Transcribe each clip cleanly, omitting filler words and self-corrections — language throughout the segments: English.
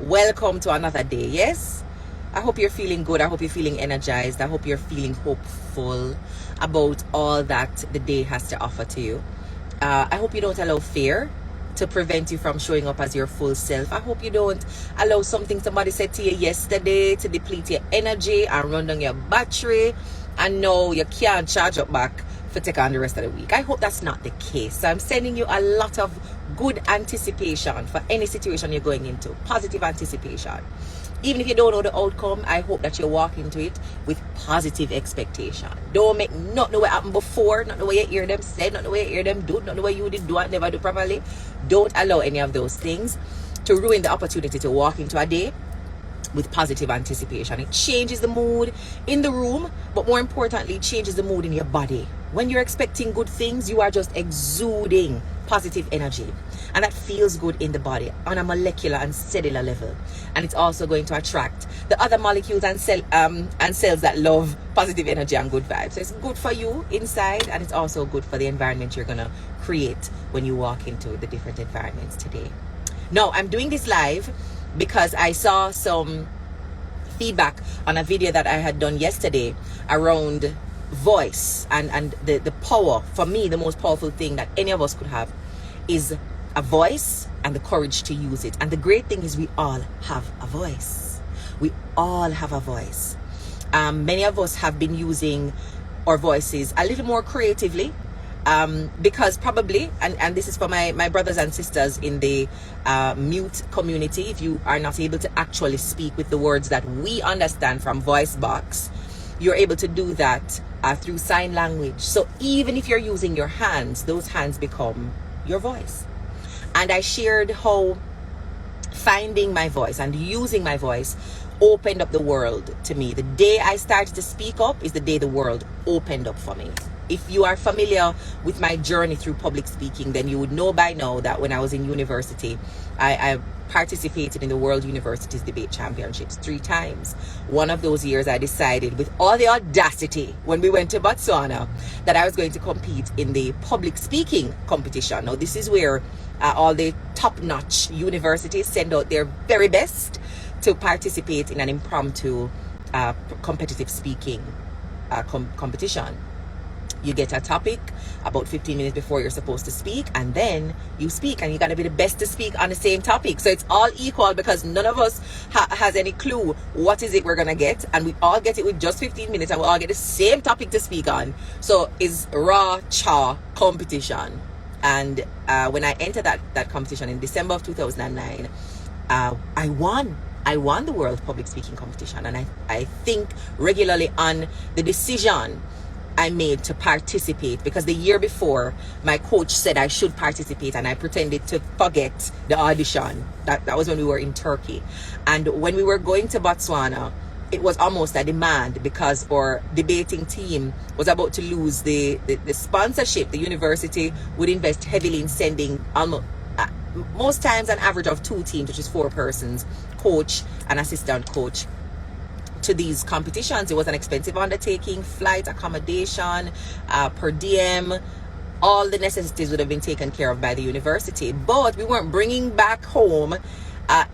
Welcome to another day. Yes, I hope you're feeling good. I hope you're feeling energized. I hope you're feeling hopeful about all that the day has to offer to you. I hope you don't allow fear to prevent you from showing up as your full self. I hope you don't allow something somebody said to you yesterday to deplete your energy and run down your battery, and now you can't charge up back for take on the rest of the week. I hope that's not the case. So I'm sending you a lot of good anticipation for any situation you're going into. Positive anticipation. Even if you don't know the outcome, I hope that you walk into it with positive expectation. Don't make not know what happened before, not the way you hear them said, not the way you hear them do, not the way you did do and never do properly. Don't allow any of those things to ruin the opportunity to walk into a day with positive anticipation. It changes the mood in the room, but more importantly, it changes the mood in your body. When you're expecting good things, you are just exuding positive energy, and that feels good in the body on a molecular and cellular level. And it's also going to attract the other molecules and cells that love positive energy and good vibes. So it's good for you inside, and it's also good for the environment you're gonna create when you walk into the different environments today. Now, I'm doing this live because I saw some feedback on a video that I had done yesterday around voice and the power. For me, the most powerful thing that any of us could have is a voice and the courage to use it. And the great thing is we all have a voice. We all have a voice. Many of us have been using our voices a little more creatively, because probably, and this is for my brothers and sisters in the mute community, if you are not able to actually speak with the words that we understand from voice box, you're able to do that through sign language. So even if you're using your hands, those hands become your voice. And I shared how finding my voice and using my voice opened up the world to me. The day I started to speak up is the day the world opened up for me. If you are familiar with my journey through public speaking, then you would know by now that when I was in university, I participated in the World Universities Debate Championships 3 times. One of those years I decided with all the audacity when we went to Botswana that I was going to compete in the public speaking competition. Now this is where all the top-notch universities send out their very best to participate in an impromptu competitive speaking competition. You get a topic about 15 minutes before you're supposed to speak, and then you speak, and you got to be the best to speak on the same topic. So it's all equal because none of us has any clue what is it we're going to get, and we all get it with just 15 minutes, and we all get the same topic to speak on. So it's raw cha competition. And when I entered that competition in December of 2009, I won the World Public Speaking Competition. And I think regularly on the decision I made to participate, because the year before my coach said I should participate and I pretended to forget the audition. That was when we were in Turkey. And when we were going to Botswana, it was almost a demand because our debating team was about to lose the sponsorship. The university would invest heavily in sending almost most times an average of 2 teams, which is 4 persons, coach and assistant coach, to these competitions. It was an expensive undertaking: flight, accommodation, per diem. All the necessities would have been taken care of by the university, but we weren't bringing back home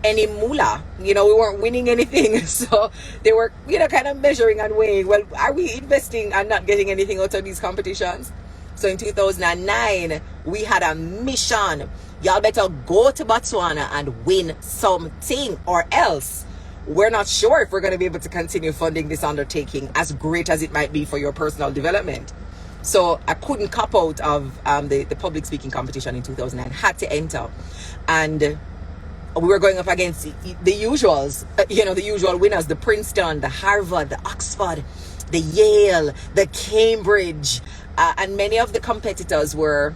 any moolah. We weren't winning anything. So they were, kind of measuring and weighing, well, are we investing and not getting anything out of these competitions? So in 2009, we had a mission. Y'all better go to Botswana and win something, or else we're not sure if we're going to be able to continue funding this undertaking, as great as it might be for your personal development. So I couldn't cop out of the public speaking competition in 2009. Had to enter. And we were going up against the usuals, the usual winners: the Princeton, the Harvard, the Oxford, the Yale, the Cambridge. And many of the competitors were,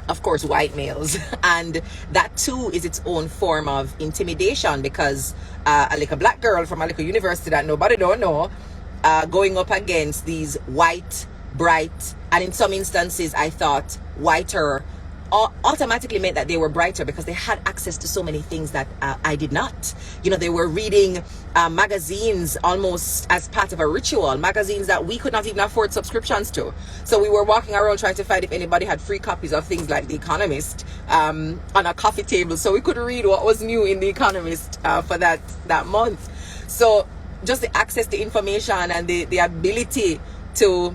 of course, white males. And that too is its own form of intimidation, because a little black girl from a little university that nobody don't know, going up against these white, bright, and in some instances I thought whiter, automatically meant that they were brighter because they had access to so many things that I did not. You know, they were reading magazines almost as part of a ritual, magazines that we could not even afford subscriptions to. So we were walking around trying to find if anybody had free copies of things like The Economist on a coffee table, so we could read what was new in The Economist for that month. So just the access to information and the ability to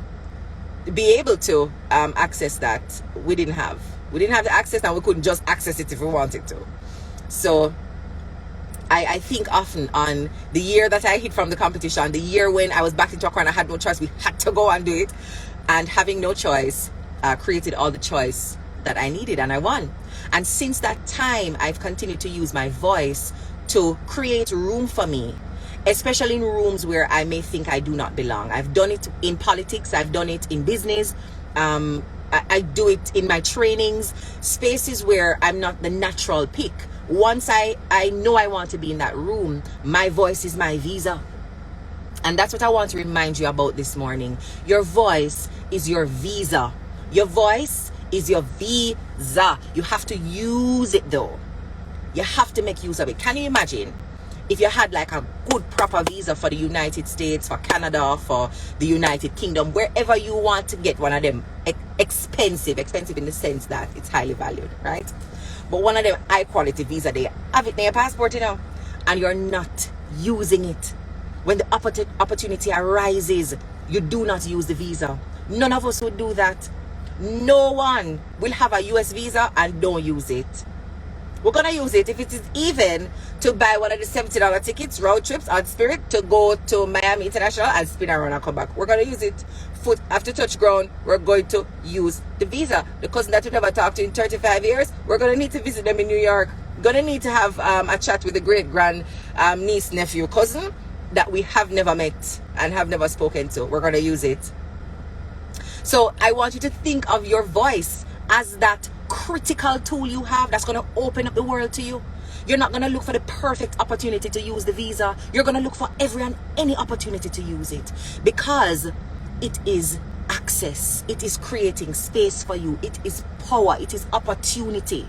be able to access that, we didn't have the access, and we couldn't just access it if we wanted to. So I think often on the year that I hit from the competition, the year when I was backed into a corner, I had no choice, we had to go and do it, and having no choice created all the choice that I needed, and I won. And since that time, I've continued to use my voice to create room for me, especially in rooms where I may think I do not belong. I've done it in politics, I've done it in business, I do it in my trainings, spaces where I'm not the natural pick. Once I know I want to be in that room, my voice is my visa. And that's what I want to remind you about this morning. Your voice is your visa. Your voice is your visa. You have to use it though. You have to make use of it. Can you imagine if you had like a good proper visa for the United States, for Canada, for the United Kingdom, wherever you want to get one of them, expensive in the sense that it's highly valued, right? But one of them high quality visa, they have it in your passport, you know, and you're not using it. When the opportunity arises, you do not use the visa. None of us would do that. No one will have a US visa and don't use it. We're going to use it if it is even to buy one of the $70 tickets, road trips on Spirit to go to Miami International and spin around and come back. We're going to use it. Foot after touch ground, we're going to use the visa. The cousin that we never talked to in 35 years, we're going to need to visit them in New York. Going to need to have a chat with the great grand niece, nephew, cousin that we have never met and have never spoken to. We're going to use it. So I want you to think of your voice as that critical tool you have that's going to open up the world to you. You're not going to look for the perfect opportunity to use the visa. You're going to look for every and any opportunity to use it, because it is access. It is creating space for you. It is power. It is opportunity.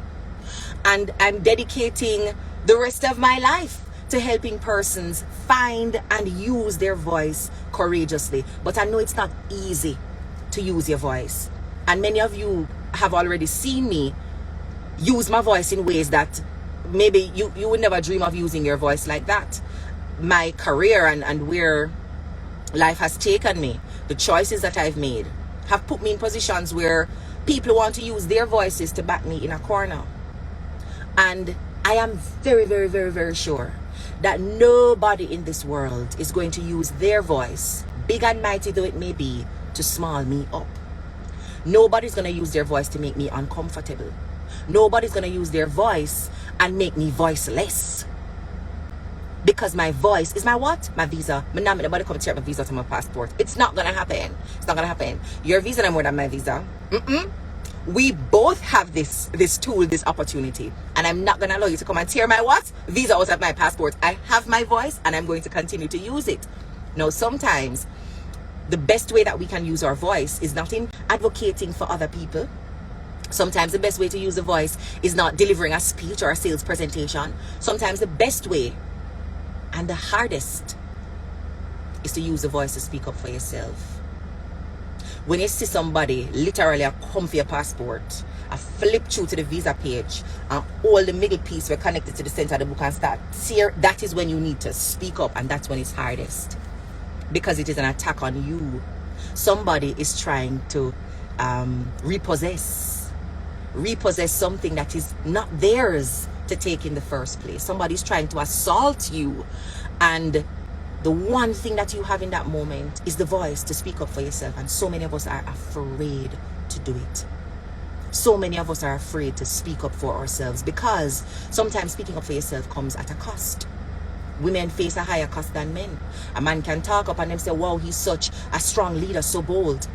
And I'm dedicating the rest of my life to helping persons find and use their voice courageously. But I know it's not easy to use your voice. And many of you have already seen me use my voice in ways that maybe you would never dream of using your voice like that. My career and where life has taken me, the choices that I've made, have put me in positions where people want to use their voices to back me in a corner. And I am very, very, very, very sure that nobody in this world is going to use their voice, big and mighty though it may be, to small me up. Nobody's going to use their voice to make me uncomfortable. Nobody's going to use their voice and make me voiceless. Because my voice is my what? My visa. Nobody come check my visa to my passport. It's not going to happen. It's not going to happen. Your visa is more than my visa. We both have this tool, this opportunity. And I'm not going to allow you to come and tear my what? Visa out of my passport. I have my voice and I'm going to continue to use it. Now, sometimes the best way that we can use our voice is not in advocating for other people. Sometimes the best way to use the voice is not delivering a speech or a sales presentation. Sometimes the best way and the hardest is to use the voice to speak up for yourself. When you see somebody literally come for your passport, I flip through to the visa page and all the middle piece were connected to the center of the book and start tear, that is when you need to speak up, and that's when it's hardest. Because it is an attack on you. Somebody is trying to repossess something that is not theirs to take in the first place. Somebody's trying to assault you, and the one thing that you have in that moment is the voice to speak up for yourself. And so many of us are afraid to do it. So many of us are afraid to speak up for ourselves, because sometimes speaking up for yourself comes at a cost. Women face a higher cost than men. A man can talk up and them say, wow, he's such a strong leader, so bold.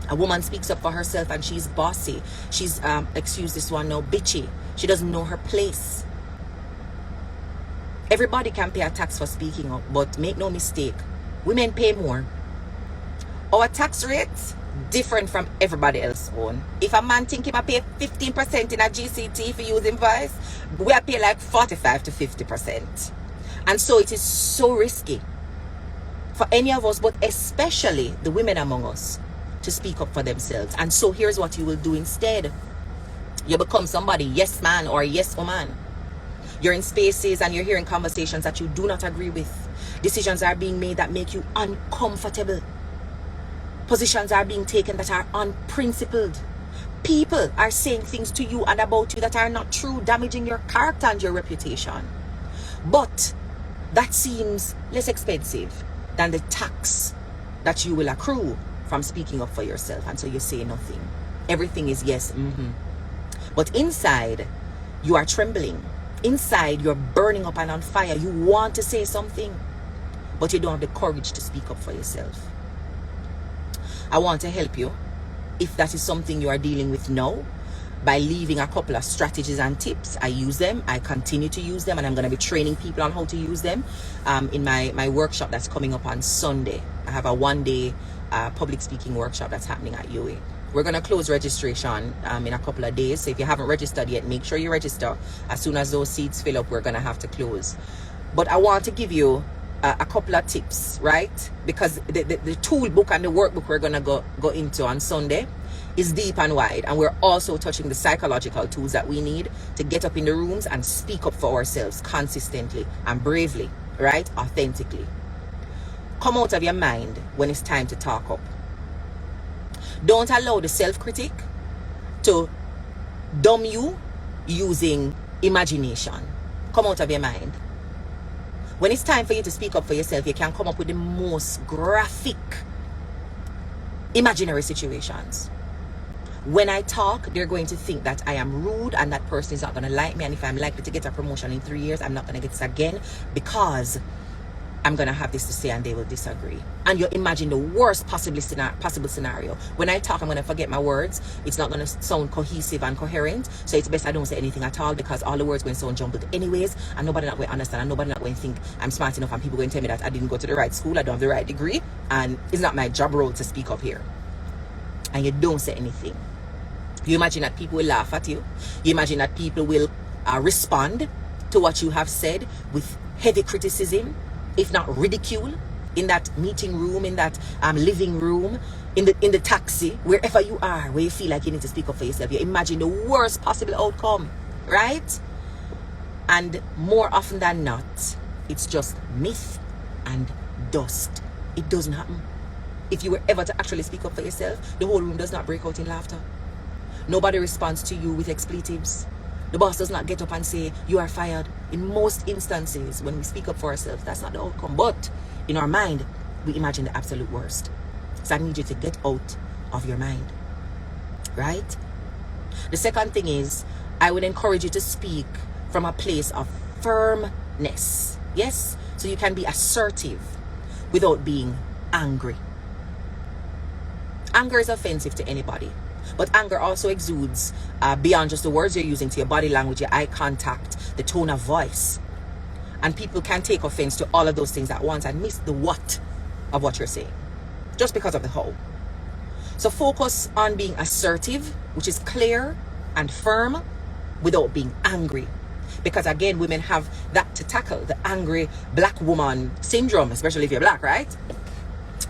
A woman speaks up for herself and she's bossy. She's, excuse this one now, bitchy. She doesn't know her place. Everybody can pay a tax for speaking up, but make no mistake, women pay more. Our tax rates different from everybody else's own. If a man think he might pay 15% in a GCT for using voice, we pay like 45 to 50%. And so it is so risky for any of us, but especially the women among us, to speak up for themselves. And so here's what you will do instead. You become somebody, yes man or yes woman. You're in spaces and you're hearing conversations that you do not agree with. Decisions are being made that make you uncomfortable. Positions are being taken that are unprincipled. People are saying things to you and about you that are not true, damaging your character and your reputation. But that seems less expensive than the tax that you will accrue from speaking up for yourself. And so you say nothing. Everything is yes, But inside, you are trembling. Inside, you're burning up and on fire. You want to say something, but you don't have the courage to speak up for yourself. I want to help you, if that is something you are dealing with now, by leaving a couple of strategies and tips. I use them, I continue to use them, and I'm going to be training people on how to use them in my workshop that's coming up on Sunday. I have a one-day public speaking workshop that's happening at UA. We're going to close registration in a couple of days. So if you haven't registered yet, make sure you register. As soon as those seats fill up, we're going to have to close. But I want to give you a couple of tips, right? Because the tool book and the workbook we're going to go into on Sunday is deep and wide. And we're also touching the psychological tools that we need to get up in the rooms and speak up for ourselves consistently and bravely, right? Authentically. Come out of your mind when it's time to talk up. Don't allow the self-critic to dumb you using imagination. Come out of your mind. When it's time for you to speak up for yourself, you can come up with the most graphic imaginary situations. When I talk, they're going to think that I am rude and that person is not going to like me. And if I'm likely to get a promotion in 3 years, I'm not going to get this again because I'm going to have this to say and they will disagree. And you imagine the worst possible scenario. When I talk, I'm going to forget my words. It's not going to sound cohesive and coherent. So it's best I don't say anything at all because all the words going to sound jumbled anyways. And nobody not going to understand and nobody not going to think I'm smart enough. And people going to tell me that I didn't go to the right school. I don't have the right degree. And it's not my job role to speak up here. And you don't say anything. You imagine that people will laugh at you. You imagine that people will respond to what you have said with heavy criticism, if not ridicule, in that meeting room, in that living room, in the taxi, wherever you are, where you feel like you need to speak up for yourself. You imagine the worst possible outcome, right? And more often than not, it's just myth and dust. It doesn't happen. If you were ever to actually speak up for yourself, the whole room does not break out in laughter. Nobody responds to you with expletives. The boss does not get up and say, you are fired. In most instances, when we speak up for ourselves, that's not the outcome. But in our mind, we imagine the absolute worst. So I need you to get out of your mind. Right? The second thing is, I would encourage you to speak from a place of firmness. Yes? So you can be assertive without being angry. Anger is offensive to anybody. But anger also exudes beyond just the words you're using, to your body language, your eye contact, the tone of voice. And people can take offense to all of those things at once and miss the what of what you're saying, just because of the how. So focus on being assertive, which is clear and firm, without being angry. Because again, women have that to tackle, the angry black woman syndrome, especially if you're black, right?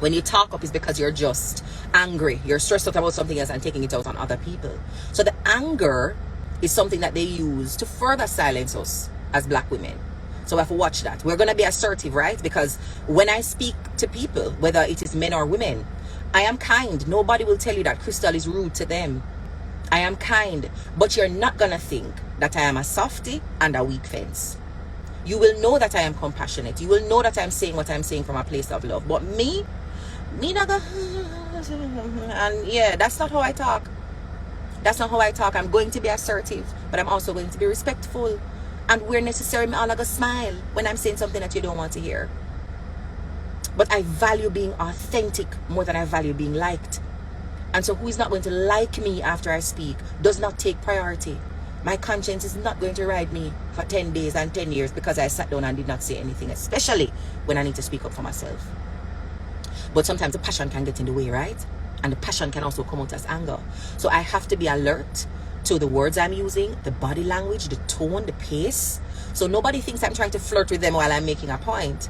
When you talk up, it's because you're just angry. You're stressed out about something else and taking it out on other people. So the anger is something that they use to further silence us as black women. So we have to watch that. We're going to be assertive, right? Because when I speak to people, whether it is men or women, I am kind. Nobody will tell you that Krystal is rude to them. I am kind. But you're not going to think that I am a softie and a weak fence. You will know that I am compassionate. You will know that I'm saying what I'm saying from a place of love. But me not go, and yeah, that's not how I talk. That's not how I talk. I'm going to be assertive, but I'm also going to be respectful. And where necessary, I'm all going to smile when I'm saying something that you don't want to hear. But I value being authentic more than I value being liked. And so who is not going to like me after I speak does not take priority. My conscience is not going to ride me for 10 days and 10 years because I sat down and did not say anything, especially when I need to speak up for myself. But sometimes the passion can get in the way, right? And the passion can also come out as anger. So I have to be alert to the words I'm using, the body language, the tone, the pace, So nobody thinks I'm trying to flirt with them while I'm making a point.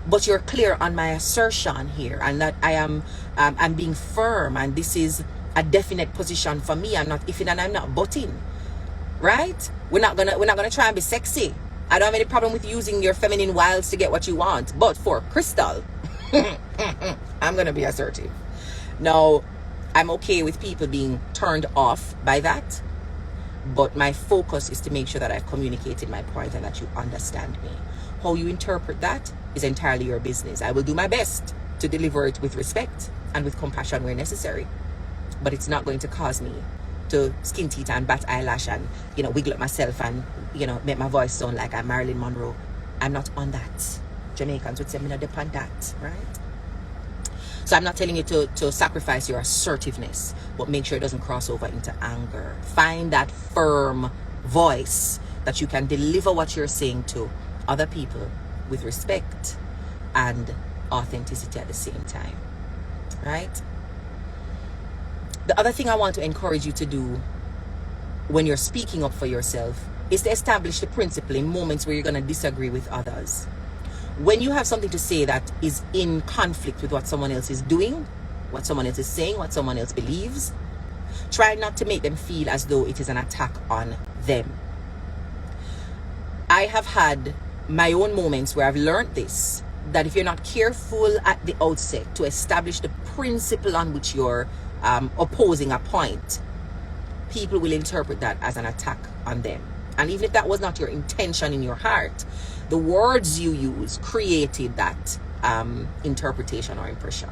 But you're clear on my assertion here, and that I'm being firm, and this is a definite position for me. I'm not ifing and I'm not butting. Right? We're not gonna try and be sexy. I don't have any problem with using your feminine wiles to get what you want. But for Krystal, I'm gonna be assertive. Now, I'm okay with people being turned off by that, but my focus is to make sure that I've communicated my point and that you understand me. How you interpret that is entirely your business. I will do my best to deliver it with respect and with compassion where necessary, but it's not going to cause me to skin teeth and bat eyelash and, wiggle up myself and, make my voice sound like I'm Marilyn Monroe. I'm not on that. Jamaicans would say me not depend that, right? So I'm not telling you to sacrifice your assertiveness, but make sure it doesn't cross over into anger. Find that firm voice that you can deliver what you're saying to other people with respect and authenticity at the same time, right? The other thing I want to encourage you to do when you're speaking up for yourself is to establish the principle in moments where you're going to disagree with others. When you have something to say that is in conflict with what someone else is doing, what someone else is saying, what someone else believes, try not to make them feel as though it is an attack on them. I have had my own moments where I've learned this, that if you're not careful at the outset to establish the principle on which you're opposing a point, people will interpret that as an attack on them. And even if that was not your intention in your heart, the words you use created that interpretation or impression.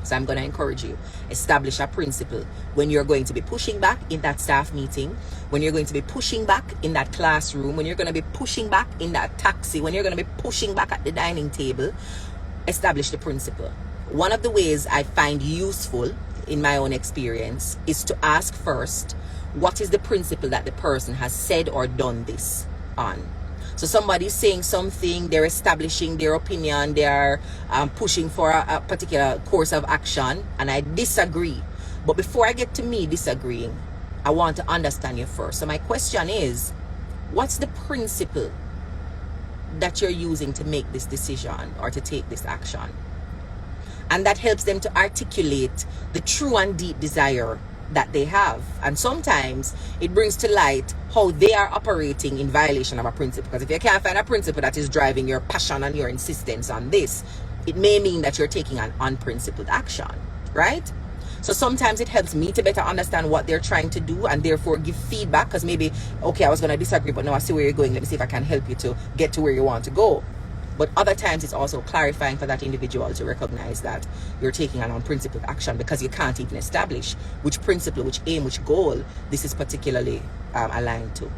So I'm going to encourage you, establish a principle when you're going to be pushing back in that staff meeting, when you're going to be pushing back in that classroom, when you're going to be pushing back in that taxi, when you're going to be pushing back at the dining table. Establish the principle. One of the ways I find useful in my own experience is to ask first, what is the principle that the person has said or done this on? So somebody's saying something, they're establishing their opinion, they're pushing for a particular course of action, and I disagree. But before I get to me disagreeing, I want to understand you first. So my question is, what's the principle that you're using to make this decision or to take this action? And that helps them to articulate the true and deep desire that they have. And sometimes it brings to light how they are operating in violation of a principle. Because if you can't find a principle that is driving your passion and your insistence on this, it may mean that you're taking an unprincipled action, right? So sometimes it helps me to better understand what they're trying to do and therefore give feedback, because maybe, okay, I was going to disagree, but now I see where you're going. Let me see if I can help you to get to where you want to go. But other times it's also clarifying for that individual to recognize that you're taking an unprincipled action because you can't even establish which principle, which aim, which goal this is particularly aligned to.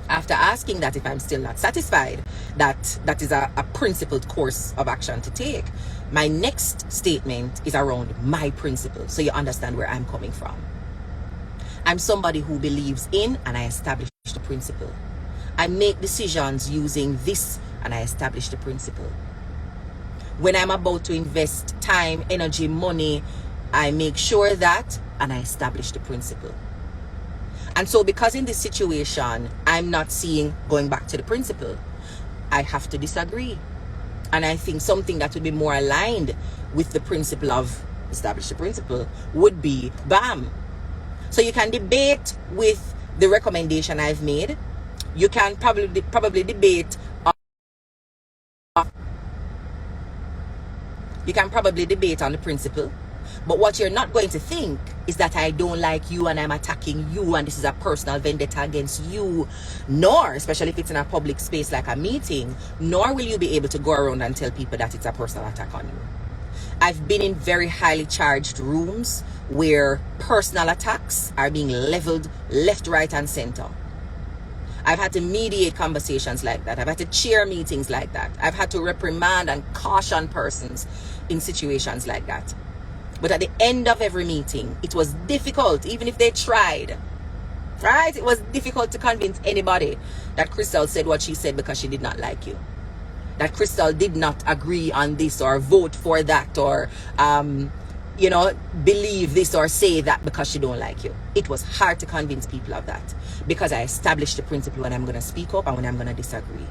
After asking that, if I'm still not satisfied that is a principled course of action to take, my next statement is around my principle, so you understand where I'm coming from. I'm somebody who believes in, and I establish the principle. I make decisions using this, and I establish the principle. When I'm about to invest time, energy, money, I make sure that, and I establish the principle. And so because in this situation, I'm not seeing going back to the principle, I have to disagree. And I think something that would be more aligned with the principle of establish the principle would be BAM. So you can debate with the recommendation I've made. You can probably debate on the principle, but what you're not going to think is that I don't like you and I'm attacking you and this is a personal vendetta against you, nor, especially if it's in a public space like a meeting, nor will you be able to go around and tell people that it's a personal attack on you. I've been in very highly charged rooms where personal attacks are being leveled left, right, and center. I've had to mediate conversations like that. I've had to chair meetings like that. I've had to reprimand and caution persons in situations like that. But at the end of every meeting, it was difficult, even if they tried, right? It was difficult to convince anybody that Krystal said what she said because she did not like you. That Krystal did not agree on this or vote for that or, you know, believe this or say that because she don't like you. It was hard to convince people of that because I established the principle when I'm going to speak up and when I'm going to disagree.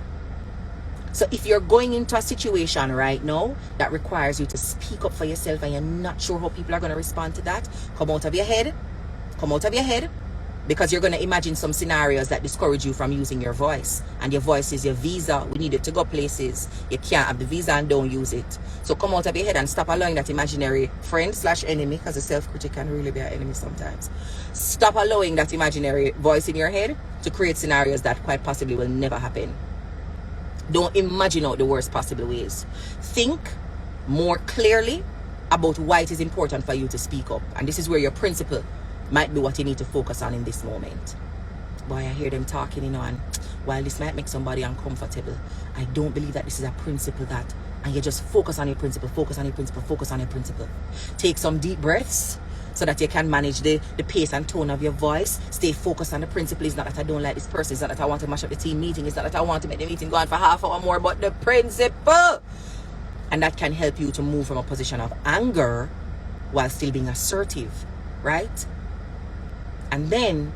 So if you're going into a situation right now that requires you to speak up for yourself and you're not sure how people are going to respond to that, come out of your head. Come out of your head, because you're going to imagine some scenarios that discourage you from using your voice. And your voice is your visa. We need it to go places. You can't have the visa and don't use it. So come out of your head and stop allowing that imaginary friend / enemy, because a self-critic can really be an enemy sometimes. Stop allowing that imaginary voice in your head to create scenarios that quite possibly will never happen. Don't imagine out the worst possible ways. Think more clearly about why it is important for you to speak up. And this is where your principle might be what you need to focus on in this moment. Boy, I hear them talking, you know, and while this might make somebody uncomfortable, I don't believe that this is a principle that, and you just focus on your principle, focus on your principle, focus on your principle. Take some deep breaths so that you can manage the pace and tone of your voice. Stay focused on the principle. It's not that I don't like this person. It's not that I want to mash up the team meeting. It's not that I want to make the meeting go on for half an hour more, but the principle. And that can help you to move from a position of anger while still being assertive, right? And then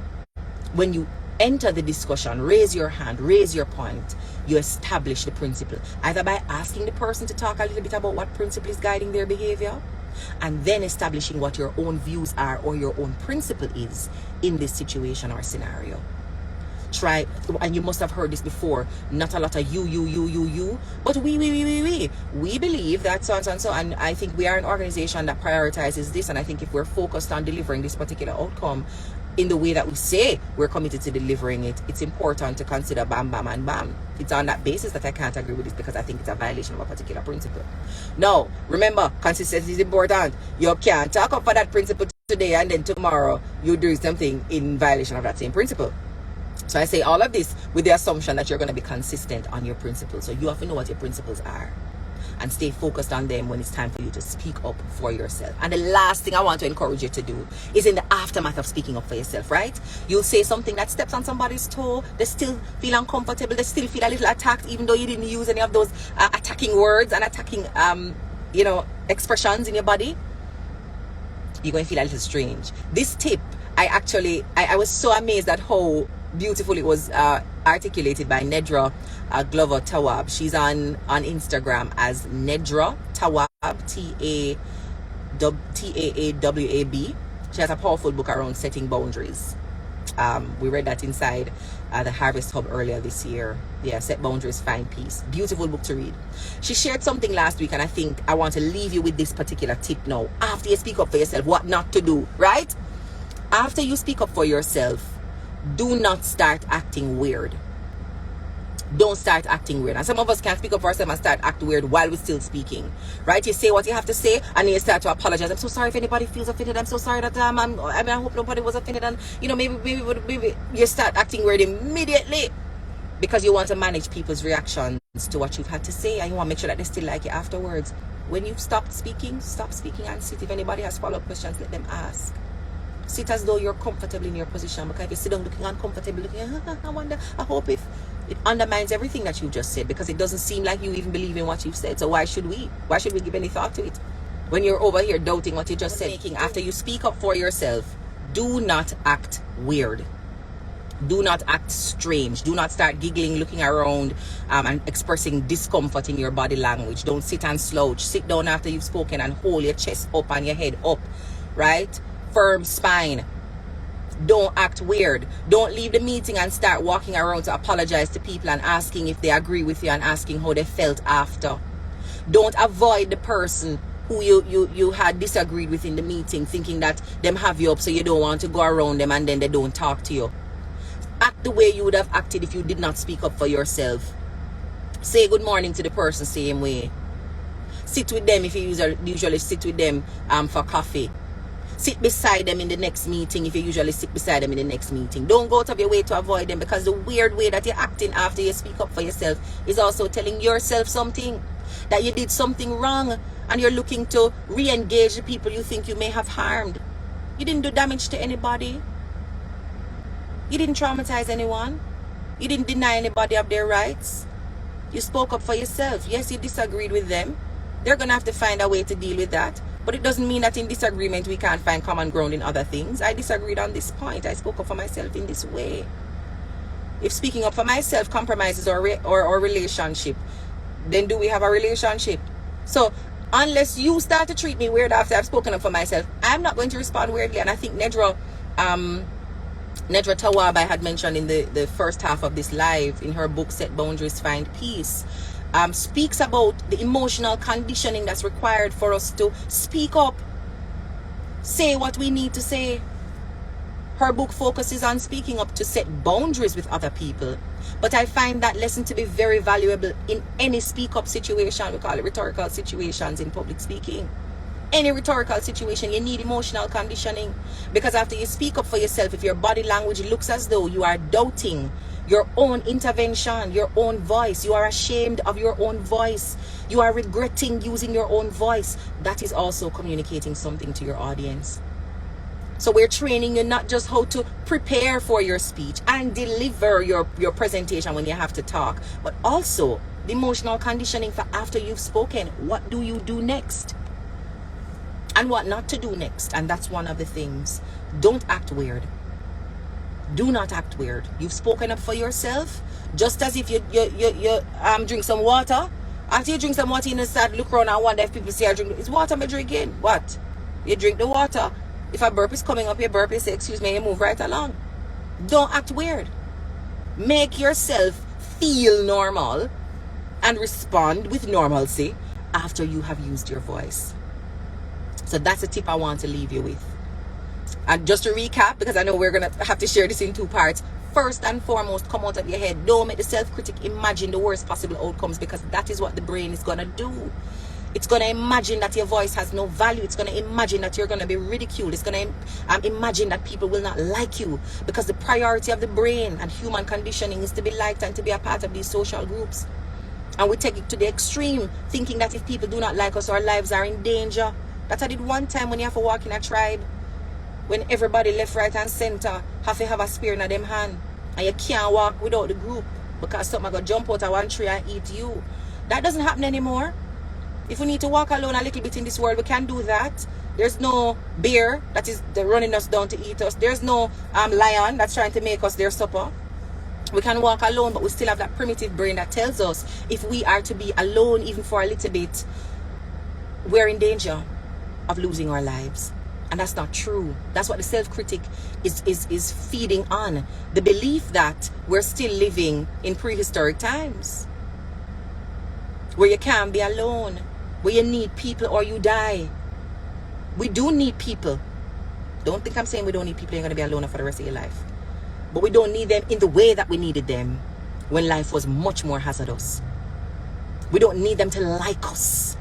when you enter the discussion, raise your hand, raise your point, you establish the principle, either by asking the person to talk a little bit about what principle is guiding their behavior, and then establishing what your own views are or your own principle is in this situation or scenario. Try, and you must have heard this before, not a lot of you, but we believe that so and so, and I think we are an organization that prioritizes this, and I think if we're focused on delivering this particular outcome in the way that we say we're committed to delivering it, it's important to consider bam, bam, and bam. It's on that basis that I can't agree with this because I think it's a violation of a particular principle. Now, remember, consistency is important. You can't talk up for that principle today and then tomorrow you do something in violation of that same principle. So I say all of this with the assumption that you're going to be consistent on your principles. So you have to know what your principles are and stay focused on them when it's time for you to speak up for yourself. And the last thing I want to encourage you to do is in the aftermath of speaking up for yourself, right? You'll say something that steps on somebody's toe. They still feel uncomfortable. They still feel a little attacked, even though you didn't use any of those attacking words and attacking, expressions in your body. You're going to feel a little strange. This tip, I was so amazed at how beautiful it was articulated by Nedra Glover Tawab. She's on Instagram as Nedra Tawab, Taawab. She has a powerful book around setting boundaries. We read that inside the Harvest Hub earlier this year. Yeah, Set Boundaries, Find Peace. Beautiful book to read. She shared something last week, and I think I want to leave you with this particular tip now. After you speak up for yourself, what not to do, right? After you speak up for yourself, do not start acting weird. Don't start acting weird. And some of us can't speak up for ourselves and start acting weird while we're still speaking, right? You say what you have to say and then you start to apologize. I'm so sorry if anybody feels offended. I'm so sorry that I hope nobody was offended. And maybe you start acting weird immediately because you want to manage people's reactions to what you've had to say, and you want to make sure that they still like you afterwards. When you've stopped speaking, stop speaking and sit. If anybody has follow-up questions, let them ask. Sit as though you're comfortable in your position, because if you sit down looking uncomfortable, I hope it undermines everything that you just said, because it doesn't seem like you even believe in what you've said. So why should we give any thought to it when you're over here doubting what you just said? After you speak up for yourself, do not act weird. Do not act strange. Do not start giggling, looking around, and expressing discomfort in your body language. Don't sit and slouch. Sit down after you've spoken and hold your chest up and your head up, right? Firm spine. Don't act weird. Don't leave the meeting and start walking around to apologize to people and asking if they agree with you and asking how they felt after. Don't avoid the person who you had disagreed with in the meeting, thinking that them have you up, so you don't want to go around them and then they don't talk to you. Act the way you would have acted if you did not speak up for yourself. Say good morning to the person same way. Sit with them if you usually sit with them for coffee. Sit beside them in the next meeting if you usually sit beside them in the next meeting. Don't go out of your way to avoid them, because the weird way that you're acting after you speak up for yourself is also telling yourself something, that you did something wrong and you're looking to re-engage the people you think you may have harmed. You didn't do damage to anybody. You didn't traumatize anyone. You didn't deny anybody of their rights. You spoke up for yourself. Yes, you disagreed with them. They're going to have to find a way to deal with that. But it doesn't mean that in disagreement we can't find common ground in other things. I disagreed on this point. I spoke up for myself in this way. If speaking up for myself compromises our relationship, then do we have a relationship? So unless you start to treat me weird after I've spoken up for myself, I'm not going to respond weirdly. And I think Nedra Tawwab, I had mentioned in the first half of this live, in her book Set Boundaries, Find Peace, speaks about the emotional conditioning that's required for us to speak up, say what we need to say. Her book focuses on speaking up to set boundaries with other people. But I find that lesson to be very valuable in any speak up situation. We call it rhetorical situations in public speaking. Any rhetorical situation, you need emotional conditioning. Because after you speak up for yourself, if your body language looks as though you are doubting your own intervention, your own voice, you are ashamed of your own voice, you are regretting using your own voice, that is also communicating something to your audience. So we're training you not just how to prepare for your speech and deliver your presentation when you have to talk, but also the emotional conditioning for after you've spoken. What do you do next? And what not to do next. And that's one of the things. Don't act weird. Do not act weird. You've spoken up for yourself. Just as if you drink some water. After you drink some water, you start look around and wonder if people say I drink. It's water I'm drinking. What? You drink the water. If a burp is coming up, your burp, you say, excuse me, you move right along. Don't act weird. Make yourself feel normal and respond with normalcy after you have used your voice. So that's a tip I want to leave you with. And just to recap, because I know we're going to have to share this in two parts. First and foremost, come out of your head. Don't make the self-critic imagine the worst possible outcomes, because that is what the brain is going to do. It's going to imagine that your voice has no value. It's going to imagine that you're going to be ridiculed. It's going to imagine that people will not like you, because the priority of the brain and human conditioning is to be liked and to be a part of these social groups. And we take it to the extreme, thinking that if people do not like us, our lives are in danger. That I did one time when you have to walk in a tribe, when everybody left, right and center have to have a spear in them hand, and you can't walk without the group because something going to jump out of one tree and eat you. That doesn't happen anymore. If we need to walk alone a little bit in this world, we can do that. There's no bear that is running us down to eat us. There's no lion that's trying to make us their supper. We can walk alone, but we still have that primitive brain that tells us if we are to be alone even for a little bit, we're in danger of losing our lives. And that's not true. That's what the self-critic is feeding on. The belief that we're still living in prehistoric times, where you can't be alone, where you need people or you die. We do need people. Don't think I'm saying we don't need people. You're going to be alone for the rest of your life. But we don't need them in the way that we needed them when life was much more hazardous. We don't need them to like us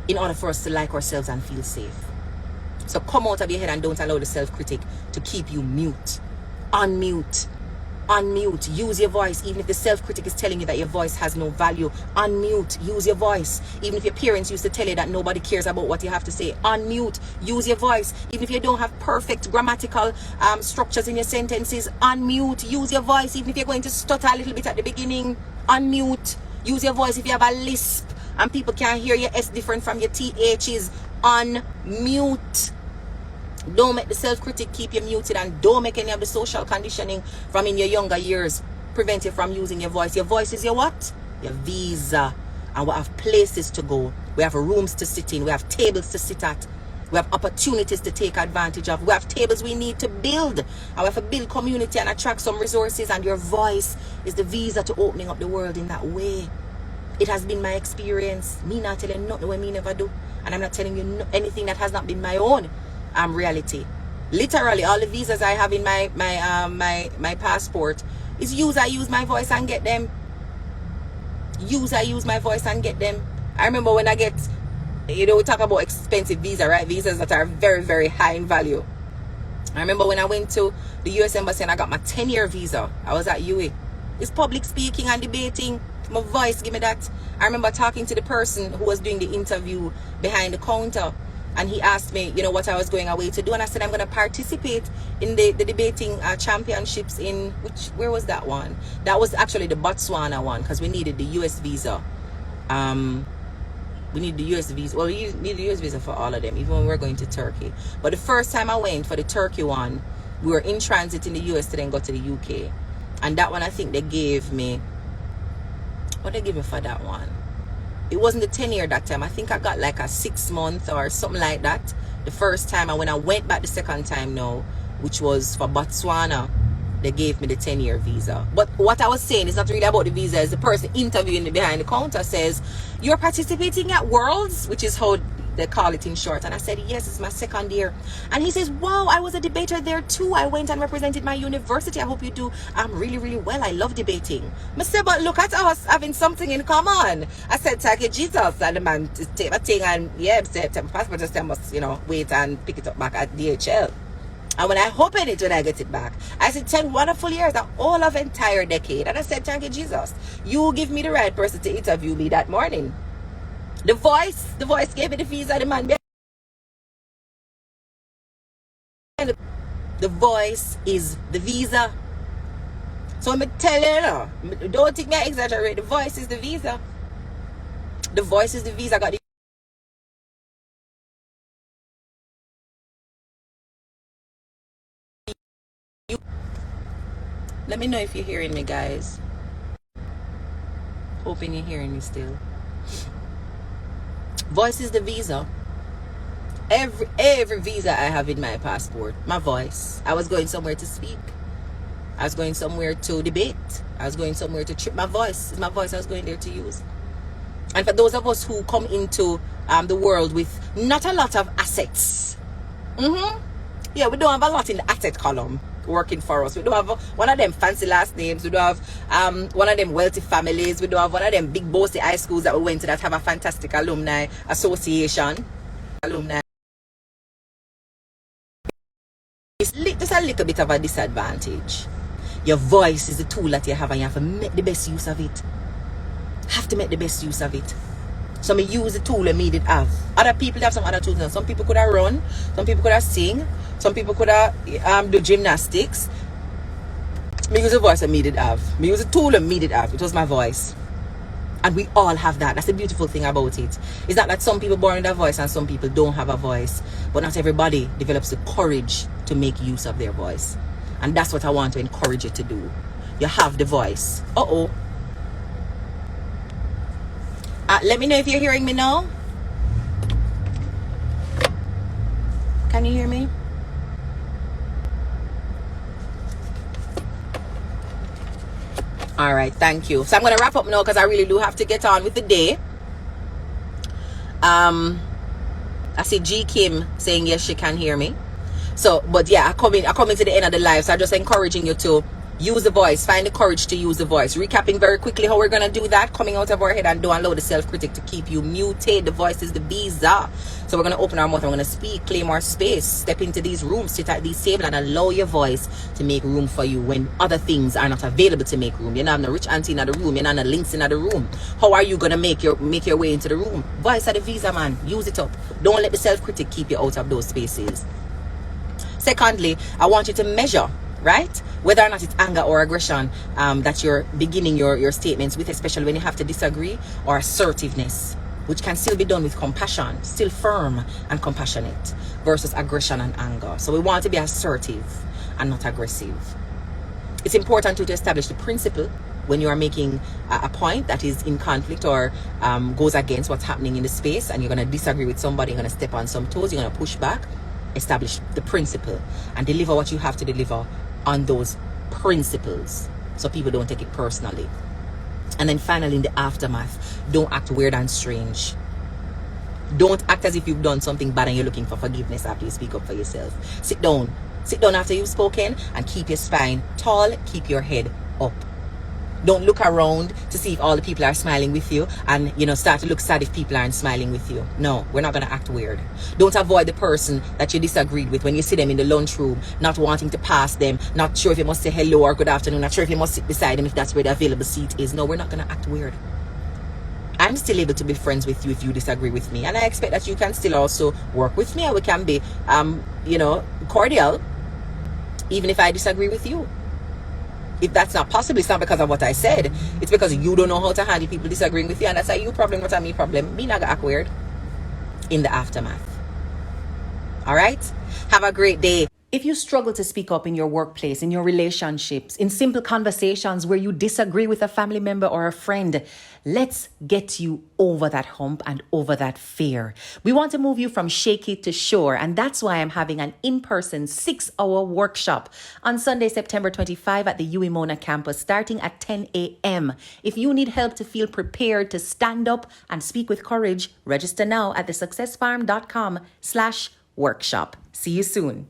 in order for us to like ourselves and feel safe. So come out of your head and don't allow the self-critic to keep you mute. Unmute. Unmute. Use your voice. Even if the self-critic is telling you that your voice has no value, unmute. Use your voice. Even if your parents used to tell you that nobody cares about what you have to say, unmute. Use your voice. Even if you don't have perfect grammatical structures in your sentences, unmute. Use your voice. Even if you're going to stutter a little bit at the beginning, unmute. Use your voice. If you have a lisp and people can't hear your S different from your THs, unmute. Don't make the self-critic keep you muted, and don't make any of the social conditioning from in your younger years prevent you from using your voice. Your voice is your what? Your visa. And we have places to go. We have rooms to sit in. We have tables to sit at. We have opportunities to take advantage of. We have tables we need to build. And we have to build community and attract some resources, and your voice is the visa to opening up the world in that way. It has been my experience. Me not telling you nothing when me never do. And I'm not telling you anything that has not been my own reality. Literally, all the visas I have in my passport is I use my voice and get them. I use my voice and get them. I remember when I get, we talk about expensive visa, right? Visas that are very, very high in value. I remember when I went to the US Embassy and I got my 10-year visa. I was at UA. It's public speaking and debating. My voice, give me that. I remember talking to the person who was doing the interview behind the counter, and he asked me, what I was going away to do. And I said, I'm going to participate in the debating championships in, where was that one? That was actually the Botswana one, because we needed the US visa. We need the US visa. Well, we need the US visa for all of them, even when we're going to Turkey. But the first time I went for the Turkey one, we were in transit in the US to then go to the UK. And that one, I think they gave me, what they gave me for that one? It wasn't the 10-year that time. I think I got like a 6-month or something like that the first time. And when I went back the second time now, which was for Botswana, they gave me the 10-year visa. But what I was saying is not really about the visa. Is the person interviewing me behind the counter says, you're participating at Worlds, which is how they call it in short. And I said, yes, it's my second year. And he says, wow, I was a debater there too. I went and represented my university. I hope you do really, really well. I love debating. I said, but look at us having something in common. I said, thank you, Jesus. And the man take my thing and yeah, take my passport, just I must, wait and pick it up back at DHL. And when I open it, when I get it back, I said 10 wonderful years, the whole of entire decade. And I said, thank you, Jesus. You give me the right person to interview me that morning. The voice gave me the visa. The man, the voice is the visa. So I'm telling you, don't think me I exaggerate. The voice is the visa. The voice is the visa. I got the Let me know if you're hearing me, guys. Hoping you're hearing me still. Voice is the visa. Every visa I have in my passport, my voice. I was going somewhere to speak. I was going somewhere to debate. I was going somewhere to trip. My voice is my voice I was going there to use. And for those of us who come into the world with not a lot of assets. Yeah, we don't have a lot in the asset column working for us. We don't have one of them fancy last names. We don't have one of them wealthy families. We don't have one of them big bossy high schools that we went to that have a fantastic alumni association. It's just a little bit of a disadvantage. Your voice is the tool that you have and you have to make the best use of it. Have to make the best use of it. So me use the tool I made it have. Other people have some other tools now. Some people could have run. Some people could have sing. Some people could have do gymnastics. Me use the voice I made it have. Me use the tool I made it have. It was my voice. And we all have that. That's the beautiful thing about it. It's not that some people born with a voice and some people don't have a voice. But not everybody develops the courage to make use of their voice. And that's what I want to encourage you to do. You have the voice. Let me know if you're hearing me now. Can you hear me? All right, thank you. So I'm going to wrap up now because I really do have to get on with the day. I see G Kim saying yes, she can hear me. So, but yeah, I come into the end of the live. So I'm just encouraging you to use the voice. Find the courage to use the voice. Recapping very quickly how we're going to do that. Coming out of our head and download the self-critic to keep you muted. The voice is the visa. So we're going to open our mouth. We're going to speak, claim our space, step into these rooms, sit at these tables and allow your voice to make room for you when other things are not available to make room. You're not a rich auntie in the room. You're not a links in the room. How are you going to make your way into the room? Voice of the visa, man. Use it up. Don't let the self-critic keep you out of those spaces. Secondly, I want you to measure, right? Whether or not it's anger or aggression that you're beginning your statements with, especially when you have to disagree, or assertiveness, which can still be done with compassion, still firm and compassionate, versus aggression and anger. So we want to be assertive and not aggressive. It's important to establish the principle when you are making a point that is in conflict or goes against what's happening in the space, and you're going to disagree with somebody, you're going to step on some toes, you're going to push back. Establish the principle and deliver what you have to deliver on those principles so people don't take it personally. And then finally, in the aftermath, don't act weird and strange. Don't act as if you've done something bad and you're looking for forgiveness after you speak up for yourself. Sit down after you've spoken and keep your spine tall, keep your head up. Don't look around to see if all the people are smiling with you and, start to look sad if people aren't smiling with you. No, we're not going to act weird. Don't avoid the person that you disagreed with when you see them in the lunchroom, not wanting to pass them, not sure if you must say hello or good afternoon, not sure if you must sit beside them if that's where the available seat is. No, we're not going to act weird. I'm still able to be friends with you if you disagree with me. And I expect that you can still also work with me and we can be, cordial, even if I disagree with you. If that's not possible, it's not because of what I said. It's because you don't know how to handle people disagreeing with you, and that's a you problem, not a me problem. Me not gonna act weird in the aftermath. All right? Have a great day. If you struggle to speak up in your workplace, in your relationships, in simple conversations where you disagree with a family member or a friend, let's get you over that hump and over that fear. We want to move you from shaky to sure, and that's why I'm having an in-person 6-hour workshop on Sunday, September 25 at the UWI campus starting at 10 a.m. If you need help to feel prepared to stand up and speak with courage, register now at thesuccessfarm.com/workshop. See you soon.